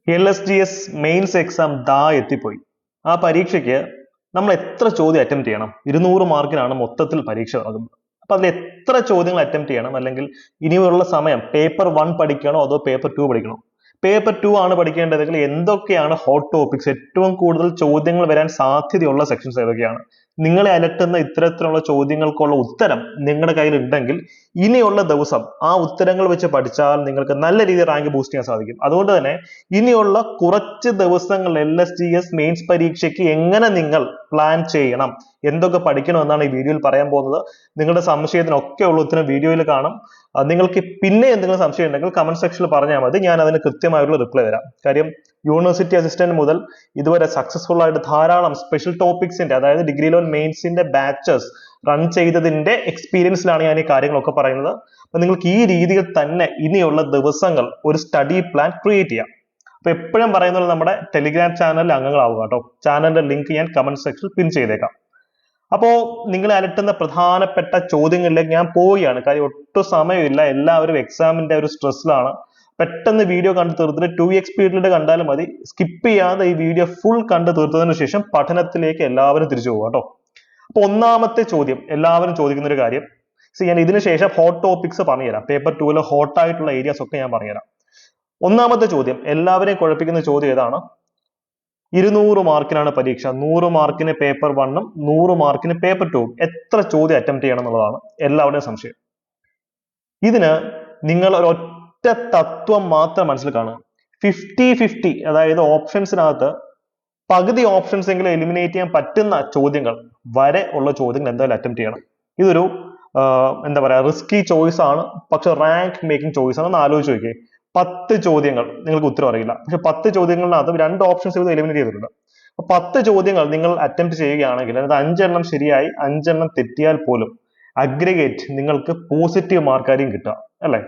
LSGS Mains exam എത്തിപ്പോയി. ആ പരീക്ഷയ്ക്ക് നമ്മൾ എത്ര ചോദ്യം അറ്റംപ്റ്റ് ചെയ്യണം? 200 മാർക്കിനാണ് മൊത്തത്തിൽ പരീക്ഷ നടക്കുന്നത്. അപ്പൊ അതിൽ എത്ര ചോദ്യങ്ങൾ അറ്റംപ്റ്റ് ചെയ്യണം? അല്ലെങ്കിൽ ഇനിയുള്ള സമയം പേപ്പർ 1 പഠിക്കണോ അതോ പേപ്പർ 2 പഠിക്കണോ? പേപ്പർ 2 ആണ് പഠിക്കേണ്ടതെങ്കിൽ എന്തൊക്കെയാണ് ഹോട്ട് ടോപ്പിക്സ്, ഏറ്റവും കൂടുതൽ ചോദ്യങ്ങൾ വരാൻ സാധ്യതയുള്ള സെക്ഷൻസ് ഏതൊക്കെയാണ്? നിങ്ങളെ അലട്ടുന്ന ഇത്തരത്തിലുള്ള ചോദ്യങ്ങൾക്കുള്ള ഉത്തരം നിങ്ങളുടെ കയ്യിൽ ഉണ്ടെങ്കിൽ ഇനിയുള്ള ദിവസം ആ ഉത്തരങ്ങൾ വെച്ച് പഠിച്ചാൽ നിങ്ങൾക്ക് നല്ല രീതിയിൽ റാങ്ക് ബൂസ്റ്റ് ചെയ്യാൻ സാധിക്കും. അതുകൊണ്ട് തന്നെ ഇനിയുള്ള കുറച്ച് ദിവസങ്ങൾ LSGS മെയിൻസ് പരീക്ഷയ്ക്ക് എങ്ങനെ നിങ്ങൾ പ്ലാൻ ചെയ്യണം, എന്തൊക്കെ പഠിക്കണം എന്നാണ് ഈ വീഡിയോയിൽ പറയാൻ പോകുന്നത്. നിങ്ങളുടെ സംശയത്തിനൊക്കെ ഉള്ള ഉത്തരം വീഡിയോയിൽ കാണും. നിങ്ങൾക്ക് പിന്നെ എന്തെങ്കിലും സംശയം ഉണ്ടെങ്കിൽ കമന്റ് സെക്ഷനിൽ പറഞ്ഞാൽ മതി, ഞാൻ അതിന് കൃത്യമായിട്ടുള്ള റിപ്ലൈ തരാം. കാര്യം യൂണിവേഴ്സിറ്റി അസിസ്റ്റന്റ് മുതൽ ഇതുവരെ സക്സസ്ഫുൾ ആയിട്ട് ധാരാളം സ്പെഷ്യൽ ടോപ്പിക്സിന്റെ, അതായത് ഡിഗ്രി ലെവൽ മെയിൻസിന്റെ ബാച്ചസ് റൺ ചെയ്തതിന്റെ എക്സ്പീരിയൻസിലാണ് ഞാൻ ഈ കാര്യങ്ങളൊക്കെ പറയുന്നത്. അപ്പൊ നിങ്ങൾക്ക് ഈ രീതിയിൽ തന്നെ ഇനിയുള്ള ദിവസങ്ങൾ ഒരു സ്റ്റഡി പ്ലാൻ ക്രിയേറ്റ് ചെയ്യാം. അപ്പൊ എപ്പോഴും പറയുന്നത് നമ്മുടെ ടെലിഗ്രാം ചാനലിൽ അംഗങ്ങളാവുക കേട്ടോ. ചാനലിന്റെ ലിങ്ക് ഞാൻ കമന്റ് സെക്ഷനിൽ പിൻ ചെയ്തേക്കാം. അപ്പോ നിങ്ങളെ അലട്ടുന്ന പ്രധാനപ്പെട്ട ചോദ്യങ്ങളിലേക്ക് ഞാൻ പോവുകയാണ്. കാര്യം ഒട്ടും സമയമില്ല, എല്ലാവരും എക്സാമിന്റെ ഒരു സ്ട്രെസ്സിലാണ്. പെട്ടെന്ന് വീഡിയോ കണ്ടു തീർത്തിട്ട് 2x സ്പീഡിൽ കണ്ടാലും മതി, സ്കിപ്പ് ചെയ്യാതെ ഈ വീഡിയോ ഫുൾ കണ്ടു തീർത്തതിനു ശേഷം പഠനത്തിലേക്ക് എല്ലാവരും തിരിച്ചു പോകുക കേട്ടോ. അപ്പൊ ഒന്നാമത്തെ ചോദ്യം എല്ലാവരും ചോദിക്കുന്ന ഒരു കാര്യം, ഞാൻ ഇതിനു ശേഷം ഹോട്ട് ടോപ്പിക്സ് പറഞ്ഞുതരാം. പേപ്പർ 2 ഹോട്ട് ആയിട്ടുള്ള ഏരിയാസ് ഒക്കെ ഞാൻ പറഞ്ഞുതരാം. ഒന്നാമത്തെ ചോദ്യം, എല്ലാവരെയും കുഴപ്പിക്കുന്ന ചോദ്യം ഏതാണ്? 200 മാർക്കിനാണ് പരീക്ഷ. 100 മാർക്കിന് പേപ്പർ 1ഉം 100 മാർക്കിന് പേപ്പർ 2ഉം. എത്ര ചോദ്യം അറ്റംപ്റ്റ് ചെയ്യണം എന്നുള്ളതാണ് എല്ലാവരുടെയും സംശയം. ഇതിന് നിങ്ങൾ ഒരൊറ്റ തത്വം മാത്രം മനസ്സിൽ കാണുക. 50-50, അതായത് ഓപ്ഷൻസിനകത്ത് പകുതി ഓപ്ഷൻസ് എങ്കിലും എലിമിനേറ്റ് ചെയ്യാൻ പറ്റുന്ന ചോദ്യങ്ങൾ വരെ ഉള്ള ചോദ്യങ്ങൾ എന്തായാലും അറ്റംപ്റ്റ് ചെയ്യണം. ഇതൊരു എന്താ പറയാ, റിസ്കി ചോയ്സ് ആണ്, പക്ഷെ റാങ്ക് മേക്കിംഗ് ചോയ്സ് ആണ്. ഒന്ന് ആലോചിച്ച് നോക്കിയേ. 10 ചോദ്യങ്ങൾ നിങ്ങൾക്ക് ഉത്തരം അറിയില്ല, പക്ഷെ 10 ചോദ്യങ്ങളിനകത്ത് 2 ഓപ്ഷൻസ് ഇത് എലിമിനേറ്റ് ചെയ്തിട്ടുണ്ട്. അപ്പൊ 10 ചോദ്യങ്ങൾ നിങ്ങൾ അറ്റംപ്റ്റ് ചെയ്യുകയാണെങ്കിൽ അതായത് 5 എണ്ണം ശരിയായി 5 എണ്ണം തെറ്റിയാൽ പോലും അഗ്രിഗേറ്റ് നിങ്ങൾക്ക് പോസിറ്റീവ് മാർക്കായിരിക്കും കിട്ടുക, അല്ലെ?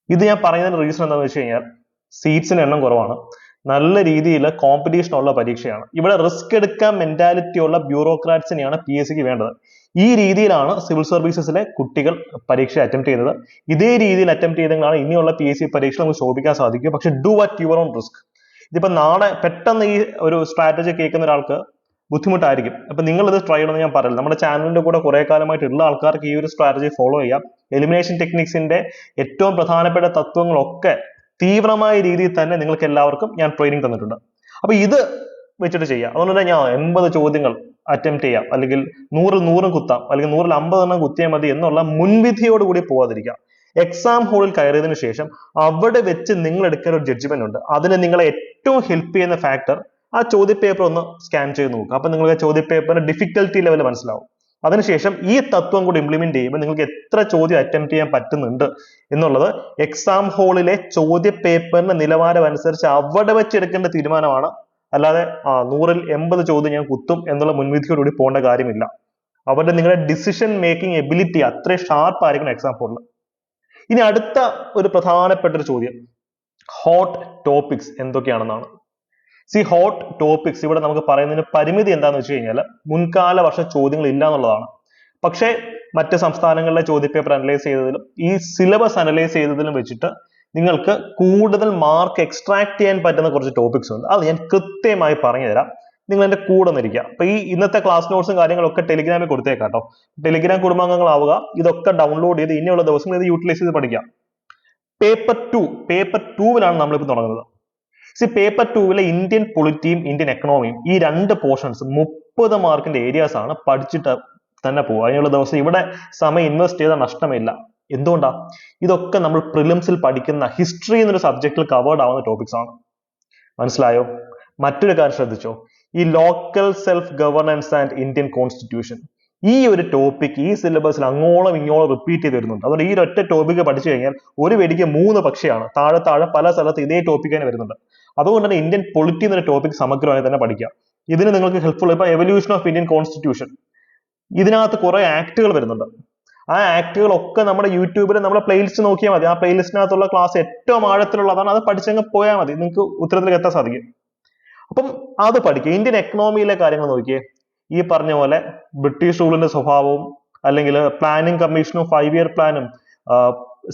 ഇത് ഞാൻ പറയുന്നതിന്റെ റീസൺ എന്താണെന്ന് വെച്ച് കഴിഞ്ഞാൽ സീറ്റ്സിന് എണ്ണം കുറവാണ്, നല്ല രീതിയിൽ കോമ്പറ്റീഷൻ ഉള്ള പരീക്ഷയാണ്. ഇവിടെ റിസ്ക് എടുക്കാൻ മെന്റാലിറ്റി ഉള്ള ബ്യൂറോക്രാറ്റ്സിനെയാണ് PSCക്ക് വേണ്ടത്. ഈ രീതിയിലാണ് സിവിൽ സർവീസസിലെ കുട്ടികൾ പരീക്ഷ അറ്റംപ്റ്റ് ചെയ്യുന്നത്. ഇതേ രീതിയിൽ അറ്റംപ്റ്റ് ചെയ്തെങ്കിലാണ് ഇനിയുള്ള PSC പരീക്ഷ നമുക്ക് ശോഭിക്കാൻ സാധിക്കും. പക്ഷെ do at your own risk. ഇതിപ്പോ നാളെ പെട്ടെന്ന് ഈ ഒരു സ്ട്രാറ്റജി കേൾക്കുന്ന ഒരാൾക്ക് ബുദ്ധിമുട്ടായിരിക്കും. അപ്പൊ നിങ്ങൾ ഇത് ട്രൈ ചെയ്യണമെന്ന് ഞാൻ പറയില്ല. നമ്മുടെ ചാനലിന്റെ കൂടെ കുറെ കാലമായിട്ടുള്ള ആൾക്കാർക്ക് ഈ ഒരു സ്ട്രാറ്റജി ഫോളോ ചെയ്യാം. എലിമിനേഷൻ ടെക്നിക്സിന്റെ ഏറ്റവും പ്രധാനപ്പെട്ട തത്വങ്ങളൊക്കെ തീവ്രമായ രീതിയിൽ തന്നെ നിങ്ങൾക്ക് എല്ലാവർക്കും ഞാൻ ട്രെയിനിങ് തന്നിട്ടുണ്ട്. അപ്പൊ ഇത് വെച്ചിട്ട് ചെയ്യാം. അതുകൊണ്ട് തന്നെ ഞാൻ 80 ചോദ്യങ്ങൾ അറ്റംപ്റ്റ് ചെയ്യാം, അല്ലെങ്കിൽ 100 കുത്താം, അല്ലെങ്കിൽ 150 കുത്തിയാൽ മതി എന്നുള്ള മുൻവിധിയോട് കൂടി പോവാതിരിക്കാം. എക്സാം ഹോളിൽ കയറിയതിനു ശേഷം അവിടെ വെച്ച് നിങ്ങൾ എടുക്കേണ്ട ഒരു ജഡ്ജ്മെന്റ് ഉണ്ട്. അതിന് നിങ്ങളെ ഏറ്റവും ഹെൽപ്പ് ചെയ്യുന്ന ഫാക്ടർ ആ ചോദ്യപേപ്പർ ഒന്ന് സ്കാൻ ചെയ്ത് നോക്കുക. അപ്പൊ നിങ്ങൾക്ക് ചോദ്യപേപ്പറിന്റെ ഡിഫിക്കൽട്ടി ലെവൽ മനസ്സിലാവും. അതിനുശേഷം ഈ തത്വം കൂടി ഇംപ്ലിമെന്റ് ചെയ്യുമ്പോൾ നിങ്ങൾക്ക് എത്ര ചോദ്യം അറ്റംപ്റ്റ് ചെയ്യാൻ പറ്റുന്നുണ്ട് എന്നുള്ളത് എക്സാം ഹോളിലെ ചോദ്യപേപ്പറിന്റെ നിലവാരം അനുസരിച്ച് അവിടെ വെച്ച് എടുക്കേണ്ട തീരുമാനമാണ്. അല്ലാതെ 100ൽ 80 ചോദ്യം ഞാൻ കുത്തും എന്നുള്ള മുൻവിധിയോടുകൂടി പോകേണ്ട കാര്യമില്ല. അവരുടെ നിങ്ങളുടെ ഡിസിഷൻ മേക്കിംഗ് എബിലിറ്റി അത്രയും ഷാർപ്പ് ആയിരിക്കണം എക്സാം ഹോളിൽ. ഇനി അടുത്ത ഒരു പ്രധാനപ്പെട്ട ഒരു ചോദ്യം, ഹോട്ട് ടോപ്പിക്സ് എന്തൊക്കെയാണെന്നാണ്. ഹോട്ട് ടോപ്പിക്സ് ഇവിടെ നമുക്ക് പറയുന്നതിന് പരിമിതി എന്താണെന്ന് വെച്ച് കഴിഞ്ഞാൽ മുൻകാല വർഷ ചോദ്യങ്ങൾ ഇല്ല എന്നുള്ളതാണ്. പക്ഷേ മറ്റ് സംസ്ഥാനങ്ങളിലെ ചോദ്യപേപ്പർ അനലൈസ് ചെയ്തതിലും ഈ സിലബസ് അനലൈസ് ചെയ്തതിലും വെച്ചിട്ട് നിങ്ങൾക്ക് കൂടുതൽ മാർക്ക് എക്സ്ട്രാക്ട് ചെയ്യാൻ പറ്റുന്ന കുറച്ച് ടോപ്പിക്സ് ഉണ്ട്. അത് ഞാൻ കൃത്യമായി പറഞ്ഞു തരാം. നിങ്ങൾ എന്റെ കൂടെ നിൽക്കുക. അപ്പൊ ഈ ഇന്നത്തെ ക്ലാസ് നോട്ട്സും കാര്യങ്ങളൊക്കെ ടെലിഗ്രാമിൽ കൊടുത്തേക്കാം കേട്ടോ. ടെലിഗ്രാം കുടുംബാംഗങ്ങളാവുക. ഇതൊക്കെ ഡൗൺലോഡ് ചെയ്ത് ഇനിയുള്ള ദിവസങ്ങൾ ഇത് യൂട്ടിലൈസ് ചെയ്ത് പഠിക്കാം. പേപ്പർ 2 നമ്മളിപ്പോൾ തുടങ്ങുന്നത്. പേപ്പർ 2 ഇന്ത്യൻ പൊളിറ്റിയും ഇന്ത്യൻ എക്കണോമിയും ഈ 2 പോർഷൻസ് 30 മാർക്കിന്റെ ഏരിയാസ് ആണ്. പഠിച്ചിട്ട് തന്നെ പോകുക. അതിനുള്ള ദിവസം ഇവിടെ സമയം ഇൻവെസ്റ്റ് ചെയ്താൽ നഷ്ടമില്ല. എന്തുകൊണ്ടാ? ഇതൊക്കെ നമ്മൾ പ്രിലിംസിൽ പഠിക്കുന്ന ഹിസ്റ്ററി എന്നൊരു സബ്ജക്റ്റിൽ കവേർഡ് ആവുന്ന ടോപ്പിക്സ് ആണ്. മനസ്സിലായോ? മറ്റൊരു കാര്യം ശ്രദ്ധിച്ചോ, ഈ local self governance and Indian constitution, ഈ ഒരു ടോപ്പിക് ഈ സിലബസിൽ അങ്ങോളം ഇങ്ങോളം റിപ്പീറ്റ് ചെയ്ത് വരുന്നുണ്ട്. അതുകൊണ്ട് ഈ ഒറ്റ ടോപ്പിക്ക് പഠിച്ചു കഴിഞ്ഞാൽ ഒരു വെടിക്ക് 3 പക്ഷിയാണ്. താഴെ പല സ്ഥലത്ത് ഇതേ ടോപ്പിക്ക് തന്നെ വരുന്നുണ്ട്. അതുകൊണ്ട് തന്നെ ഇന്ത്യൻ പൊളിറ്റി എന്നൊരു ടോപ്പിക് സമഗ്രമായി തന്നെ പഠിക്കാം. ഇതിന് നിങ്ങൾക്ക് ഹെൽപ്ഫുൾ. ഇപ്പൊ എവല്യൂഷൻ ഓഫ് ഇന്ത്യൻ കോൺസ്റ്റിറ്റ്യൂഷൻ, ഇതിനകത്ത് കുറെ ആക്ടുകൾ വരുന്നുണ്ട്. ആ ആക്ടുകളൊക്കെ നമ്മുടെ യൂട്യൂബിൽ നമ്മുടെ പ്ലേലിസ്റ്റ് നോക്കിയാൽ മതി. ആ പ്ലേലിസ്റ്റിനകത്തുള്ള ക്ലാസ് ഏറ്റവും ആഴത്തിലുള്ളതാണ്. അത് പഠിച്ചങ്ങ് പോയാൽ മതി, നിങ്ങൾക്ക് ഉത്തരത്തിലേക്ക് എത്താൻ സാധിക്കും. അപ്പം അത് പഠിക്കുക. ഇന്ത്യൻ എക്കണോമിയിലെ കാര്യങ്ങൾ നോക്കിയേ. ഈ പറഞ്ഞ പോലെ ബ്രിട്ടീഷ് റൂളിന്റെ സ്വഭാവവും അല്ലെങ്കിൽ പ്ലാനിംഗ് കമ്മീഷനും 5 ഇയർ പ്ലാനും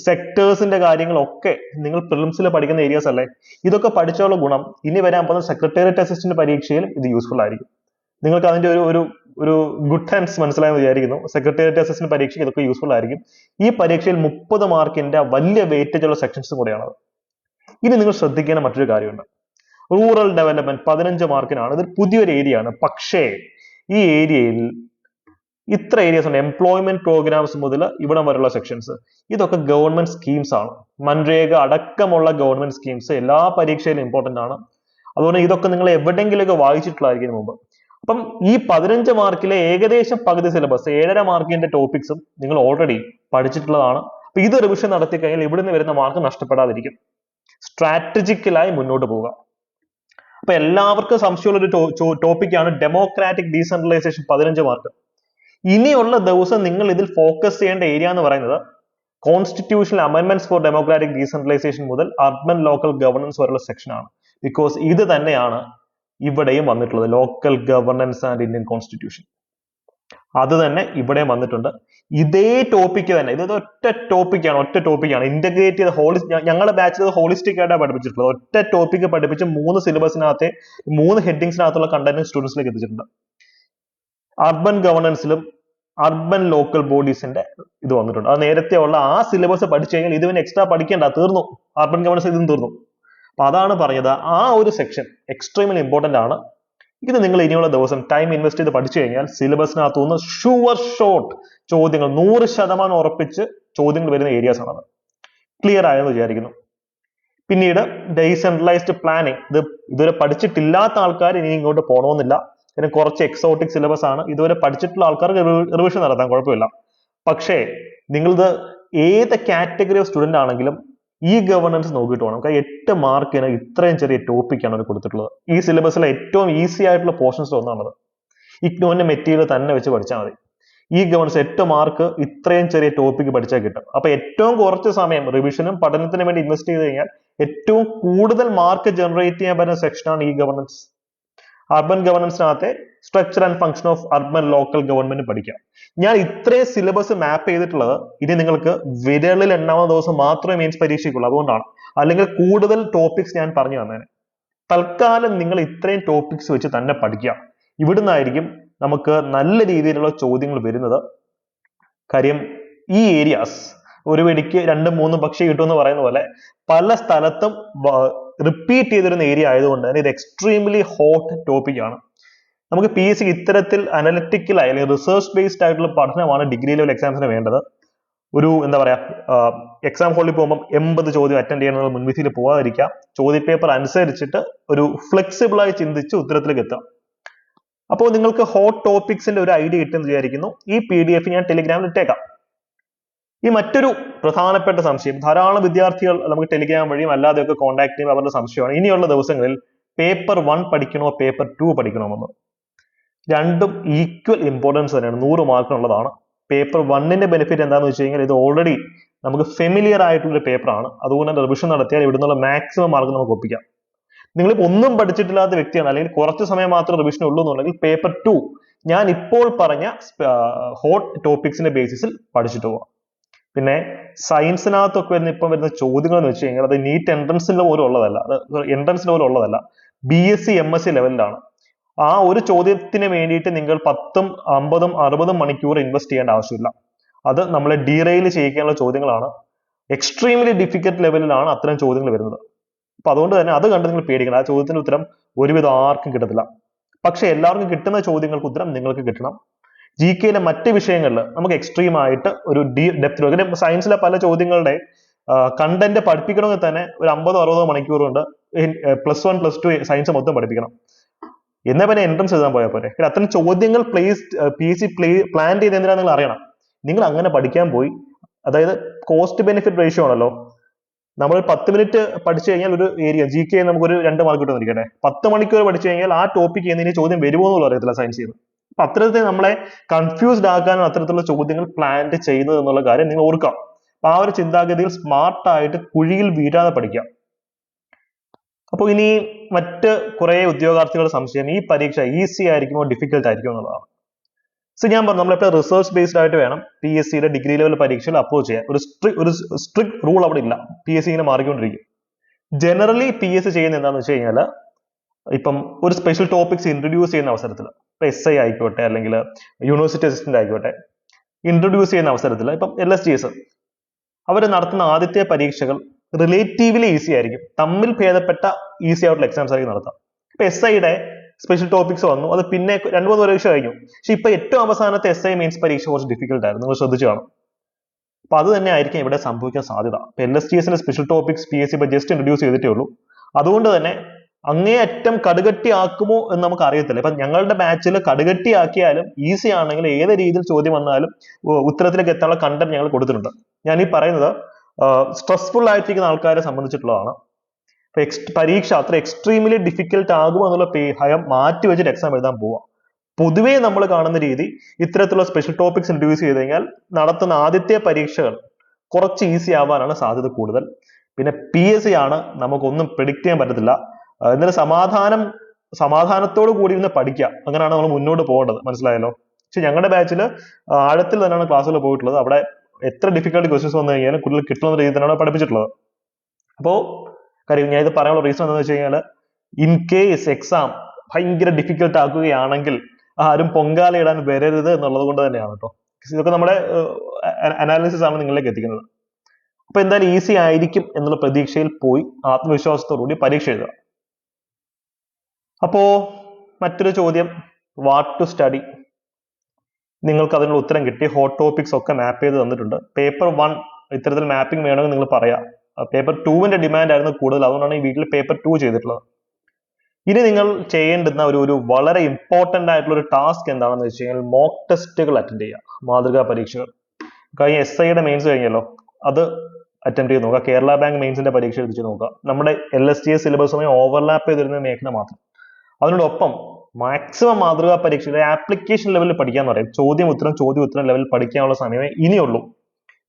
സെക്ടേഴ്സിന്റെ കാര്യങ്ങളൊക്കെ നിങ്ങൾ പ്രിലിംസിൽ പഠിക്കുന്ന ഏരിയാസ് അല്ലേ. ഇതൊക്കെ പഠിച്ചുള്ള ഗുണം ഇനി വരാൻ പോകുന്ന സെക്രട്ടേറിയറ്റ് അസിസ്റ്റന്റ് പരീക്ഷയിൽ ഇത് യൂസ്ഫുൾ ആയിരിക്കും. നിങ്ങൾക്ക് അതിന്റെ ഒരു ഗുഡ് ഹാൻഡ്സ് മനസ്സിലായെന്ന് വിചാരിക്കുന്നു. സെക്രട്ടേറിയറ്റ് അസിസ്റ്റന്റ് പരീക്ഷയ്ക്ക് ഇതൊക്കെ യൂസ്ഫുൾ ആയിരിക്കും. ഈ പരീക്ഷയിൽ 30 മാർക്കിന്റെ വലിയ വെയിറ്റേജ് ഉള്ള സെക്ഷൻസും കൂടെയാണത്. ഇനി നിങ്ങൾ ശ്രദ്ധിക്കേണ്ട മറ്റൊരു കാര്യമുണ്ട്. Rural development 15 മാർക്കിനാണ്. ഇത് പുതിയൊരു ഏരിയ ആണ്. പക്ഷേ ഈ ഏരിയയിൽ ഇത്ര ഏരിയസ് ഉണ്ട്. എംപ്ലോയ്മെന്റ് പ്രോഗ്രാംസ് മുതൽ ഇവിടം വരെയുള്ള സെക്ഷൻസ് ഇതൊക്കെ ഗവൺമെന്റ് സ്കീംസ് ആണ്. മൻരേഗ അടക്കമുള്ള ഗവൺമെന്റ് സ്കീംസ് എല്ലാ പരീക്ഷയിലും ഇമ്പോർട്ടന്റ് ആണ്. അതുകൊണ്ട് ഇതൊക്കെ നിങ്ങൾ എവിടെയെങ്കിലുമൊക്കെ വായിച്ചിട്ടുള്ളതായിരിക്കും മുമ്പ്. അപ്പം ഈ 15 മാർക്കിലെ ഏകദേശം പകുതി സിലബസ് 7.5 മാർക്കിന്റെ ടോപ്പിക്സും നിങ്ങൾ ഓൾറെഡി പഠിച്ചിട്ടുള്ളതാണ്. അപ്പൊ ഇത് റിവിഷൻ നടത്തി കഴിഞ്ഞാൽ ഇവിടുന്ന് വരുന്ന മാർക്ക് നഷ്ടപ്പെടാതിരിക്കും. സ്ട്രാറ്റജിക്കലായി മുന്നോട്ട് പോവുക. അപ്പൊ എല്ലാവർക്കും സംശയമുള്ള ഒരു ടോപ്പിക്കാണ് ഡെമോക്രാറ്റിക് ഡീസെൻട്രലൈസേഷൻ 15 മാർക്ക്. ഇനിയുള്ള ദിവസം നിങ്ങൾ ഇതിൽ ഫോക്കസ് ചെയ്യേണ്ട ഏരിയ എന്ന് പറയുന്നത് constitutional amendments for democratic decentralisation മുതൽ അർബൻ ലോക്കൽ ഗവർണൻസ് വരെയുള്ള സെക്ഷൻ ആണ്. ബിക്കോസ് ഇത് തന്നെയാണ് ഇവിടെയും വന്നിട്ടുള്ളത്. Local governance and Indian constitution അത് തന്നെ ഇവിടെയും വന്നിട്ടുണ്ട്. ഇതേ ടോപ്പിക്ക് തന്നെ, ഇത് ഒറ്റ ടോപ്പിക്കാണ് ഇന്റഗ്രേറ്റ് ചെയ്ത ഞങ്ങളുടെ ബാച്ചിൽ ഹോളിസ്റ്റിക് ആയിട്ടാണ് പഠിപ്പിച്ചിട്ടുള്ളത്. ഒറ്റ ടോപ്പിക്ക് പഠിപ്പിച്ച് 3 സിലബസിനകത്തെ 3 ഹെഡിങ്സിനകത്തുള്ള കണ്ടന്റ് സ്റ്റുഡൻസിലേക്ക് എത്തിച്ചിട്ടുണ്ട്. അർബൻ ഗവർണൻസിലും അർബൻ ലോക്കൽ ബോഡീസിന്റെ ഇത് വന്നിട്ടുണ്ട്. അത് നേരത്തെ ഉള്ള ആ സിലബസ് പഠിച്ചു കഴിഞ്ഞാൽ ഇതിന് എക്സ്ട്രാ പഠിക്കേണ്ട, തീർന്നു. അർബൻ ഗവർണൻസ് ഇതും തീർന്നു. അപ്പൊ അതാണ് പറഞ്ഞത്, ആ ഒരു സെക്ഷൻ എക്സ്ട്രീംലി ഇമ്പോർട്ടന്റ് ആണ്. ഇത് നിങ്ങൾ ഇനിയുള്ള ദിവസം ടൈം ഇൻവെസ്റ്റ് ചെയ്ത് പഠിച്ചു കഴിഞ്ഞാൽ സിലബസിനകത്തു നിന്ന് ഷുവർ ഷോട്ട് ചോദ്യങ്ങൾ 100% ഉറപ്പിച്ച് ചോദ്യങ്ങൾ വരുന്ന ഏരിയാസ് ആണത്. ക്ലിയർ ആയെന്ന് വിചാരിക്കുന്നു. പിന്നീട് ഡീസെൻട്രലൈസ്ഡ് പ്ലാനിങ്, ഇത് ഇതുവരെ പഠിച്ചിട്ടില്ലാത്ത ആൾക്കാർ ഇനി ഇങ്ങോട്ട് പോകണമെന്നില്ല. പിന്നെ കുറച്ച് എക്സോട്ടിക് സിലബസ് ആണ്. ഇതുവരെ പഠിച്ചിട്ടുള്ള ആൾക്കാർക്ക് റിവിഷൻ നടത്താൻ കുഴപ്പമില്ല. പക്ഷേ നിങ്ങളിത് ഏത് കാറ്റഗറി ഓഫ് സ്റ്റുഡന്റ് ആണെങ്കിലും ഈ ഗവർണൻസ് നോക്കിയിട്ട് വേണം. കാരണം 8 മാർക്കിന് ഇത്രയും ചെറിയ ടോപ്പിക്കാണ് അവർ കൊടുത്തിട്ടുള്ളത്. ഈ സിലബസിലെ ഏറ്റവും ഈസി ആയിട്ടുള്ള പോർഷൻസ് ഒന്നാണത്. ഇഗ്നോന്റെ മെറ്റീരിയൽ തന്നെ വെച്ച് പഠിച്ചാൽ മതി. ഈ ഗവർണൻസ് 8 മാർക്ക് ഇത്രയും ചെറിയ ടോപ്പിക്ക് പഠിച്ചാൽ കിട്ടും. അപ്പൊ ഏറ്റവും കുറച്ച് സമയം റിവിഷനും പഠനത്തിനും വേണ്ടി ഇൻവെസ്റ്റ് ചെയ്ത് കഴിഞ്ഞാൽ ഏറ്റവും കൂടുതൽ മാർക്ക് ജനറേറ്റ് ചെയ്യാൻ പറ്റുന്ന സെക്ഷനാണ് ഈ ഗവർണൻസ്. അർബൻ ഗവർണൻസിനകത്തെ structure and function of urban local government പഠിക്കാം. ഞാൻ ഇത്രയും സിലബസ് മാപ്പ് ചെയ്തിട്ടുള്ളത് ഇനി നിങ്ങൾക്ക് വിരലിൽ എണ്ണാവുന്ന ദിവസം മാത്രമേ മെയിൻസ് പരീക്ഷയ്ക്കുള്ളൂ. അതുകൊണ്ടാണ്. അല്ലെങ്കിൽ കൂടുതൽ ടോപ്പിക്സ് ഞാൻ പറഞ്ഞു തന്നേനെ. തൽക്കാലം നിങ്ങൾ ഇത്രയും ടോപ്പിക്സ് വെച്ച് തന്നെ പഠിക്കുക. ഇവിടുന്നായിരിക്കും നമുക്ക് നല്ല രീതിയിലുള്ള ചോദ്യങ്ങൾ വരുന്നത്. കാര്യം ഈ ഏരിയാസ് ഒരു വെടിക്ക് 2-3 പക്ഷി കിട്ടുമെന്ന് പറയുന്ന പോലെ പല സ്ഥലത്തും റിപ്പീറ്റ് ചെയ്തിരുന്ന ഏരിയ ആയതുകൊണ്ട് തന്നെ ഇത് എക്സ്ട്രീംലി ഹോട്ട് ടോപ്പിക് ആണ്. നമുക്ക് PSC ഇത്തരത്തിൽ അനലിറ്റിക്കലായി അല്ലെങ്കിൽ റിസർച്ച് ബേസ്ഡ് ആയിട്ടുള്ള പഠനമാണ് ഡിഗ്രി ലെവൽ എക്സാംസിന് വേണ്ടത്. ഒരു എന്താ പറയാ, എക്സാം ഹോളിൽ പോകുമ്പോൾ 80 ചോദ്യം അറ്റൻഡ് ചെയ്യണമെന്ന് മുൻവിധിയിൽ പോകാതിരിക്കാം. ചോദ്യപേപ്പർ അനുസരിച്ചിട്ട് ഒരു ഫ്ലെക്സിബിൾ ആയി ചിന്തിച്ച് ഉത്തരത്തിലേക്ക് എത്താം. അപ്പോൾ നിങ്ങൾക്ക് ഹോട്ട് ടോപ്പിക്സിന്റെ ഒരു ഐഡിയ കിട്ടുമെന്ന് വിചാരിക്കുന്നു. ഈ PDF ഞാൻ ടെലിഗ്രാമിൽ ഇട്ടേക്കാം. ഈ മറ്റൊരു പ്രധാനപ്പെട്ട സംശയം, ധാരാളം വിദ്യാർത്ഥികൾ നമുക്ക് ടെലിഗ്രാം വഴിയും അല്ലാതെയൊക്കെ കോൺടാക്ട് ചെയ്യുമ്പോൾ അവരുടെ സംശയമാണ് ഇനിയുള്ള ദിവസങ്ങളിൽ പേപ്പർ 1 പഠിക്കണോ പേപ്പർ 2 പഠിക്കണമെന്ന്. രണ്ടും ഈക്വൽ ഇമ്പോർട്ടൻസ് തന്നെയാണ്. 100 മാർക്കിനുള്ളതാണ്. പേപ്പർ 1ന്റെ ബെനിഫിറ്റ് എന്താണെന്ന് വെച്ച് കഴിഞ്ഞാൽ ഇത് ഓൾറെഡി നമുക്ക് ഫെമിലിയർ ആയിട്ടുള്ള പേപ്പർ ആണ്. അതുകൊണ്ട് തന്നെ റിവിഷൻ നടത്തിയാൽ ഇവിടുന്നുള്ള മാക്സിമം മാർക്ക് നമുക്ക് ഒപ്പിക്കാം. നിങ്ങളിപ്പോൾ ഒന്നും പഠിച്ചിട്ടില്ലാത്ത വ്യക്തിയാണ്, അല്ലെങ്കിൽ കുറച്ച് സമയം മാത്രം റിവിഷൻ ഉള്ളൂ എന്നുണ്ടെങ്കിൽ പേപ്പർ 2 ഞാൻ ഇപ്പോൾ പറഞ്ഞ ഹോട്ട് ടോപ്പിക്സിന്റെ ബേസിസിൽ പഠിച്ചിട്ട് പോവാം. പിന്നെ സയൻസിനകത്തൊക്കെ ഇപ്പം വരുന്ന ചോദ്യങ്ങൾ എന്ന് വെച്ച് കഴിഞ്ഞാൽ അത് നീറ്റ് എൻട്രൻസിന്റെ പോലും ഉള്ളതല്ല, എൻട്രൻസിന്റെ പോലും ഉള്ളതല്ല. BSc MSc ലെവലിലാണ്. ആ ഒരു ചോദ്യത്തിന് വേണ്ടിയിട്ട് നിങ്ങൾ 10, 50, 60 മണിക്കൂർ ഇൻവെസ്റ്റ് ചെയ്യേണ്ട ആവശ്യമില്ല. അത് നമ്മളെ ഡീറെയിൽ ചെയ്യിക്കാനുള്ള ചോദ്യങ്ങളാണ്. എക്സ്ട്രീംലി ഡിഫിക്കൽട്ട് ലെവലിലാണ് അത്തരം ചോദ്യങ്ങൾ വരുന്നത്. അപ്പൊ അതുകൊണ്ട് തന്നെ അത് കണ്ട് നിങ്ങൾ പേടിക്കണം. ആ ചോദ്യത്തിന്റെ ഉത്തരം ഒരുവിധം ആർക്കും കിട്ടത്തില്ല. പക്ഷെ എല്ലാവർക്കും കിട്ടുന്ന ചോദ്യങ്ങൾക്ക് ഉത്തരം നിങ്ങൾക്ക് കിട്ടണം. GKയിലെ മറ്റ് വിഷയങ്ങളിൽ നമുക്ക് എക്സ്ട്രീം ആയിട്ട് ഒരു ഡെപ്ത്, സയൻസിലെ പല ചോദ്യങ്ങളുടെ കണ്ടന്റ് പഠിപ്പിക്കണമെങ്കിൽ തന്നെ ഒരു 50-60 മണിക്കൂർ കൊണ്ട് +1 +2 സയൻസ് മൊത്തം പഠിപ്പിക്കണം. എന്നാ പിന്നെ എൻട്രൻസ് എഴുതാൻ പോയാൽ പോരെ. അത്തരം ചോദ്യങ്ങൾ PSC പ്ലാൻ ചെയ്ത് എന്തിനാ നിങ്ങൾ അറിയണം. നിങ്ങൾ അങ്ങനെ പഠിക്കാൻ പോയി, അതായത് കോസ്റ്റ് ബെനിഫിറ്റ് റേഷ്യോ ആണല്ലോ. നമ്മൾ 10 മിനിറ്റ് പഠിച്ചു കഴിഞ്ഞാൽ ഒരു ഏരിയ GK നമുക്കൊരു 2 മാർക്ക് കിട്ടുന്നിരിക്കട്ടെ. 10 മണിക്കൂർ പഠിച്ചു കഴിഞ്ഞാൽ ആ ടോപ്പിക്ക് എന്നതിന് ചോദ്യം വരുമോ എന്നുള്ള അറിയത്തില്ല സയൻസ് ചെയ്യുന്നത്. അപ്പൊ അത്തരത്തിൽ നമ്മളെ കൺഫ്യൂസ്ഡ് ആക്കാനും അത്തരത്തിലുള്ള ചോദ്യങ്ങൾ പ്ലാൻ ചെയ്യുന്നത് എന്നുള്ള കാര്യം നിങ്ങൾ ഓർക്കാം. അപ്പൊ ആ ഒരു ചിന്താഗതിയിൽ സ്മാർട്ടായിട്ട് കുഴിയിൽ വീഴാതെ പഠിക്കാം. അപ്പോൾ ഇനി മറ്റ് കുറെ ഉദ്യോഗാർത്ഥികളുടെ സംശയം, ഈ പരീക്ഷ ഈസി ആയിരിക്കുമോ ഡിഫിക്കൽട്ട് ആയിരിക്കുമോ എന്നുള്ളതാണ്. സോ ഞാൻ പറഞ്ഞു നമ്മളിപ്പോൾ റിസർച്ച് ബേസ്ഡ് ആയിട്ട് വേണം PSCയുടെ ഡിഗ്രി ലെവൽ പരീക്ഷയിൽ അപ്രോച്ച് ചെയ്യാൻ. ഒരു സ്ട്രിക്ട് റൂൾ അവിടെ ഇല്ല. PSC ഇങ്ങനെ മാറിക്കൊണ്ടിരിക്കും. ജനറലി PSC ചെയ്യുന്ന എന്താണെന്ന് വെച്ച് കഴിഞ്ഞാൽ ഇപ്പം ഒരു സ്പെഷ്യൽ ടോപ്പിക്സ് ഇൻട്രൊഡ്യൂസ് ചെയ്യുന്ന അവസരത്തിൽ, ഇപ്പൊ SI ആയിക്കോട്ടെ അല്ലെങ്കിൽ യൂണിവേഴ്സിറ്റി അസിസ്റ്റന്റ് ആയിക്കോട്ടെ, ഇൻട്രൊഡ്യൂസ് ചെയ്യുന്ന അവസരത്തിൽ ഇപ്പം LSGS അവർ നടത്തുന്ന ആദ്യത്തെ പരീക്ഷകൾ റിലേറ്റീവ്ലി ഈസി ആയിരിക്കും. തമ്മിൽ ഭേദപ്പെട്ട ഈസി ആയിട്ടുള്ള എക്സാംസ് ആയിരിക്കും നടത്താം. ഇപ്പൊ SIയുടെ സ്പെഷ്യൽ ടോപ്പിക്സ് വന്നു, അത് പിന്നെ 2-3 പരീക്ഷ കഴിഞ്ഞു. പക്ഷെ ഇപ്പൊ ഏറ്റവും അവസാനത്തെ SI മെയിൻസ് പരീക്ഷ കുറച്ച് ഡിഫിക്കൽട്ട് ആയിരുന്നു, നിങ്ങൾ ശ്രദ്ധിച്ചു കാണും. അപ്പൊ അത് തന്നെ ആയിരിക്കും ഇവിടെ സംഭവിക്കാൻ സാധ്യത. LSGSന്റെ സ്പെഷ്യൽ ടോപ്പിക്സ് PSC ഇപ്പൊ ജസ്റ്റ് ഇൻട്രൊഡ്യൂസ് ചെയ്തിട്ടേ ഉള്ളൂ. അതുകൊണ്ട് തന്നെ അങ്ങേയറ്റം കടുകട്ടി ആക്കുമോ എന്ന് നമുക്ക് അറിയത്തില്ല. ഇപ്പൊ ഞങ്ങളുടെ ബാച്ചിൽ കടുകട്ടി ആക്കിയാലും ഈസി ആണെങ്കിൽ ഏത് രീതിയിൽ ചോദ്യം വന്നാലും ഉത്തരത്തിലേക്ക് എത്താനുള്ള കണ്ടന്റ് ഞങ്ങൾ കൊടുത്തിട്ടുണ്ട്. ഞാൻ ഈ പറയുന്നത് സ്ട്രെസ്ഫുൾ ആയിട്ടിരിക്കുന്ന ആൾക്കാരെ സംബന്ധിച്ചിട്ടുള്ളതാണ്. ഇപ്പൊ പരീക്ഷ അത്ര എക്സ്ട്രീംലി ഡിഫിക്കൽട്ട് ആകുമോ എന്നുള്ള ഭയം മാറ്റി വെച്ചിട്ട് എക്സാം എഴുതാൻ പോവാം. പൊതുവേ നമ്മൾ കാണുന്ന രീതി ഇത്തരത്തിലുള്ള സ്പെഷ്യൽ ടോപ്പിക്സ് ഇൻട്രൊഡ്യൂസ് ചെയ്ത് കഴിഞ്ഞാൽ നടത്തുന്ന ആദ്യത്തെ പരീക്ഷകൾ കുറച്ച് ഈസി ആവാനാണ് സാധ്യത കൂടുതൽ. പിന്നെ PSC ആണ്, നമുക്കൊന്നും പ്രെഡിക്റ്റ് ചെയ്യാൻ പറ്റത്തില്ല. എന്നാലും സമാധാനത്തോടു കൂടി ഇരുന്ന് പഠിക്കുക, അങ്ങനെയാണ് നമ്മൾ മുന്നോട്ട് പോകേണ്ടത്. മനസ്സിലായല്ലോ? പക്ഷെ ഞങ്ങളുടെ ബാച്ചിൽ ആഴത്തിൽ തന്നെയാണ് ക്ലാസ്സുകൾ പോയിട്ടുള്ളത്. അവിടെ എത്ര ഡിഫിക്കൽട്ട് ക്വസ്റ്റ്യൻസ് വന്നു കഴിഞ്ഞാലും കൂടുതൽ കിട്ടുന്ന രീതിയിൽ തന്നെയാണ് പഠിപ്പിച്ചിട്ടുള്ളത്. അപ്പോൾ കാര്യം ഞാൻ ഇത് പറയാനുള്ള റീസൺ എന്താണെന്ന് വെച്ച് കഴിഞ്ഞാൽ, ഇൻ കേസ് എക്സാം ഭയങ്കര ഡിഫിക്കൽട്ട് ആക്കുകയാണെങ്കിൽ ആരും പൊങ്കാല ഇടാൻ വരരുത് എന്നുള്ളത് കൊണ്ട് തന്നെയാണ് കേട്ടോ. ഇതൊക്കെ നമ്മുടെ അനാലിസിസ് ആണ് നിങ്ങളിലേക്ക് എത്തിക്കുന്നത്. അപ്പൊ എന്തായാലും ഈസി ആയിരിക്കും എന്നുള്ള പ്രതീക്ഷയിൽ പോയി ആത്മവിശ്വാസത്തോടുകൂടി പരീക്ഷ എഴുതുക. അപ്പോ മറ്റൊരു ചോദ്യം, വാട്ട് ടു സ്റ്റഡി. നിങ്ങൾക്ക് അതിനുള്ള ഉത്തരം കിട്ടി. ഹോട്ട് ടോപ്പിക്സ് ഒക്കെ മാപ്പ് ചെയ്ത് തന്നിട്ടുണ്ട്. പേപ്പർ 1 ഇത്തരത്തിൽ മാപ്പിംഗ് വേണമെങ്കിൽ നിങ്ങൾ പറയാം. പേപ്പർ 2വിന്റെ ഡിമാൻഡ് ആയിരുന്നു കൂടുതൽ, അതുകൊണ്ടാണ് ഈ വീട്ടിൽ പേപ്പർ 2 ചെയ്തിട്ടുള്ളത്. ഇനി നിങ്ങൾ ചെയ്യേണ്ടുന്ന ഒരു വളരെ ഇമ്പോർട്ടന്റ് ആയിട്ടുള്ള ഒരു ടാസ്ക് എന്താണെന്ന് വെച്ച് കഴിഞ്ഞാൽ മോക്ക് ടെസ്റ്റുകൾ അറ്റൻഡ് ചെയ്യുക. മാതൃകാ പരീക്ഷകൾ കഴിഞ്ഞ SIയുടെ മെയിൻസ് കഴിഞ്ഞല്ലോ, അത് അറ്റംപ്റ്റ് ചെയ്ത് നോക്കുക. കേരള ബാങ്ക് മെയിൻസിന്റെ പരീക്ഷ എഴുതിച്ച് നോക്കുക. നമ്മുടെ LSGS സിലബസുമായി ഓവർലാപ്പ് ചെയ്തിരുന്ന മേഖല മാത്രം. അതിനോടൊപ്പം മാക്സിമം മാതൃകാ പരീക്ഷയുടെ ആപ്ലിക്കേഷൻ ലെവലിൽ പഠിക്കാന്ന് പറയും. ചോദ്യം ഉത്തരം ലെവലിൽ പഠിക്കാനുള്ള സമയമേ ഇനിയുള്ളൂ.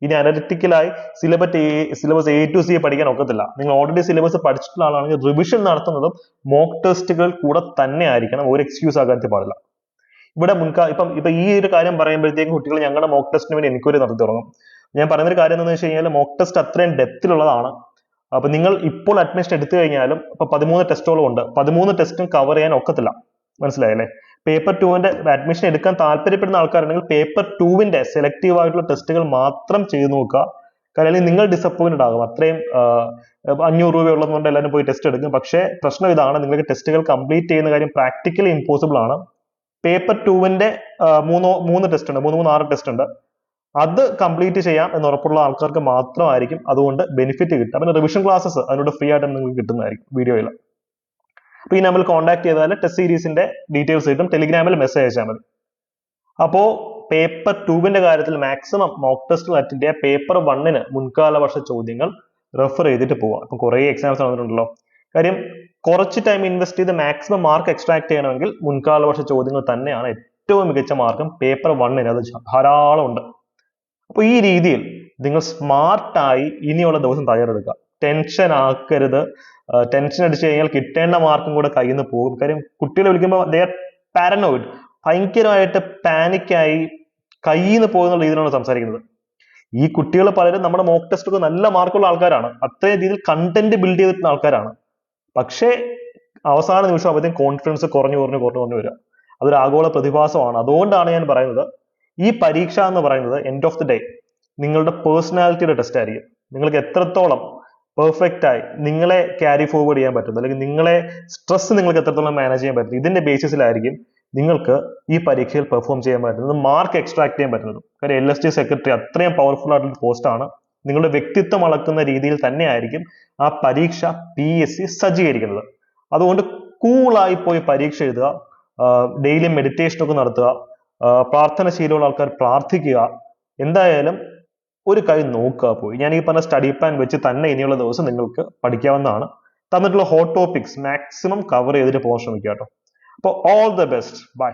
ഇനി അനലിറ്റിക്കലായി സിലബസ് A to C പഠിക്കാൻ ഒക്കത്തില്ല. നിങ്ങൾ ഓൾറെഡി സിലബസ് പഠിച്ചിട്ടുള്ള ആളാണെങ്കിൽ റിവിഷൻ നടത്തുന്നതും മോക്ക് ടെസ്റ്റുകൾ കൂടെ തന്നെ ആയിരിക്കണം. ഒരു എക്സ്ക്യൂസ് ആകാൻ പാടില്ല. ഇവിടെ ഇപ്പൊ ഈ ഒരു കാര്യം പറയുമ്പോഴത്തേക്കും കുട്ടികൾ ഞങ്ങളുടെ മോക്ക് ടെസ്റ്റിന് വേണ്ടി എൻക്വയറി നടത്തി തുടങ്ങും. ഞാൻ പറയുന്ന ഒരു കാര്യം എന്താണെന്ന് വെച്ച് കഴിഞ്ഞാൽ മോക്ക് ടെസ്റ്റ് അത്രയും ഡെപ്തിലുള്ളതാണ്. അപ്പൊ നിങ്ങൾ ഇപ്പോൾ അഡ്മിഷൻ എടുത്തു കഴിഞ്ഞാലും ഇപ്പൊ 13 ടെസ്റ്റുകളും ഉണ്ട്. 13 ടെസ്റ്റും കവർ ചെയ്യാൻ ഒക്കത്തില്ല. മനസ്സിലായല്ലേ? പേപ്പർ 2വിന്റെ അഡ്മിഷൻ എടുക്കാൻ താല്പര്യപ്പെടുന്ന ആൾക്കാരുണ്ടെങ്കിൽ പേപ്പർ 2വിന്റെ സെലക്റ്റീവ് ആയിട്ടുള്ള ടെസ്റ്റുകൾ മാത്രം ചെയ്ത് നോക്കുക. കാരണം നിങ്ങൾ ഡിസപ്പോയിന്റഡ് ആകും. അത്രയും 500 രൂപ ഉള്ളതുകൊണ്ട് എല്ലാവരും പോയി ടെസ്റ്റ് എടുക്കും. പക്ഷേ പ്രശ്നം ഇതാണ്, നിങ്ങൾക്ക് ടെസ്റ്റുകൾ കംപ്ലീറ്റ് ചെയ്യുന്ന കാര്യം പ്രാക്ടിക്കലി ഇമ്പോസിബിൾ ആണ്. പേപ്പർ 2വിന്റെ 3 ടെസ്റ്റ് ഉണ്ട്, 6 ടെസ്റ്റ് ഉണ്ട്. അത് കംപ്ലീറ്റ് ചെയ്യാം എന്ന് ഉറപ്പുള്ള ആൾക്കാർക്ക് മാത്രമായിരിക്കും അതുകൊണ്ട് ബെനിഫിറ്റ് കിട്ടുക. പിന്നെ റിവിഷൻ ക്ലാസ്സസ് അതിനോട് ഫ്രീ ആയിട്ട് നിങ്ങൾക്ക് കിട്ടുന്നതായിരിക്കും വീഡിയോയിൽ. അപ്പൊ ഈ നമ്പറിൽ കോൺടാക്ട് ചെയ്താൽ ടെസ്റ്റ് സീരീസിന്റെ ഡീറ്റെയിൽസ് കിട്ടും. ടെലിഗ്രാമിൽ മെസ്സേജ് അയച്ചാൽ മതി. അപ്പോ പേപ്പർ 2വിന്റെ കാര്യത്തിൽ മാക്സിമം മോക്ക് ടെസ്റ്റ് അറ്റൻഡ് ചെയ്യുക. പേപ്പർ 1ന് മുൻകാല വർഷ ചോദ്യങ്ങൾ റെഫർ ചെയ്തിട്ട് പോവാം. ഇപ്പൊ കുറെ എക്സാംസ് വന്നിട്ടുണ്ടല്ലോ. കാര്യം കുറച്ച് ടൈം ഇൻവെസ്റ്റ് ചെയ്ത് മാക്സിമം മാർക്ക് എക്സ്ട്രാക്ട് ചെയ്യണമെങ്കിൽ മുൻകാല വർഷ ചോദ്യങ്ങൾ തന്നെയാണ് ഏറ്റവും മികച്ച മാർക്കും. പേപ്പർ 1ന് അത് ധാരാളം ഉണ്ട്. അപ്പൊ ഈ രീതിയിൽ നിങ്ങൾ സ്മാർട്ടായി ഇനിയുള്ള ദിവസം തയ്യാറെടുക്കുക. ടെൻഷൻ ആക്കരുത്. ടെൻഷൻ അടിച്ചു കഴിഞ്ഞാൽ കിട്ടേണ്ട മാർക്കും കൂടെ കയ്യിൽ നിന്ന് പോകും. കാര്യം കുട്ടികളെ വിളിക്കുമ്പോൾ ദേ ആർ പാരനോയിഡ്, ഭയങ്കരമായിട്ട് പാനിക്കായി കയ്യിൽ നിന്ന് പോകുന്ന രീതിയിലാണ് സംസാരിക്കുന്നത്. ഈ കുട്ടികൾ പലരും നമ്മുടെ മോക്ക് ടെസ്റ്റ് ഒക്കെ നല്ല മാർക്കുള്ള ആൾക്കാരാണ്. അത്രയും രീതിയിൽ കണ്ടന്റ് ബിൽഡ് ചെയ്തിട്ടുള്ള ആൾക്കാരാണ്. പക്ഷേ അവസാന നിമിഷം ആകുമ്പോഴത്തേക്കും കോൺഫിഡൻസ് കുറഞ്ഞു വരിക. അതൊരു ആഗോള പ്രതിഭാസമാണ്. അതുകൊണ്ടാണ് ഞാൻ പറയുന്നത്, ഈ പരീക്ഷ എന്ന് പറയുന്നത് എൻഡ് ഓഫ് ദി ഡേ നിങ്ങളുടെ പേഴ്സണാലിറ്റിയുടെ ടെസ്റ്റ് ആയിരിക്കും. നിങ്ങൾക്ക് എത്രത്തോളം പെർഫെക്റ്റ് ആയി നിങ്ങളെ ക്യാരി ഫോർവേഡ് ചെയ്യാൻ പറ്റുന്നു, അല്ലെങ്കിൽ നിങ്ങളെ സ്ട്രെസ് നിങ്ങൾക്ക് എത്രത്തോളം മാനേജ് ചെയ്യാൻ പറ്റുന്നു, ഇതിന്റെ ബേസിസിലായിരിക്കും നിങ്ങൾക്ക് ഈ പരീക്ഷയിൽ പെർഫോം ചെയ്യാൻ പറ്റുന്നത്, മാർക്ക് എക്സ്ട്രാക്ട് ചെയ്യാൻ പറ്റുന്നത്. കാര്യം LSG സെക്രട്ടറി അത്രയും പവർഫുൾ ആയിട്ടുള്ള പോസ്റ്റാണ്. നിങ്ങളുടെ വ്യക്തിത്വം അളക്കുന്ന രീതിയിൽ തന്നെയായിരിക്കും ആ പരീക്ഷ PSC സജ്ജീകരിക്കുന്നത്. അതുകൊണ്ട് കൂളായി പോയി പരീക്ഷ എഴുതുക. ഡെയിലി മെഡിറ്റേഷൻ ഒക്കെ നടത്തുക. പ്രാർത്ഥനശീലമുള്ള ആൾക്കാർ പ്രാർത്ഥിക്കുക. എന്തായാലും ഒരു കൈ നോക്കുക പോയി. ഞാൻ ഈ പറഞ്ഞ സ്റ്റഡി പ്ലാൻ വെച്ച് തന്നെ ഇനിയുള്ള ദിവസം നിങ്ങൾക്ക് പഠിക്കാവുന്നതാണ്. തന്നിട്ടുള്ള ഹോട്ട് ടോപ്പിക്സ് മാക്സിമം കവർ ചെയ്തിട്ട് പോകാൻ ശ്രമിക്കുക കേട്ടോ. അപ്പോൾ ഓൾ ദ ബെസ്റ്റ്. ബൈ.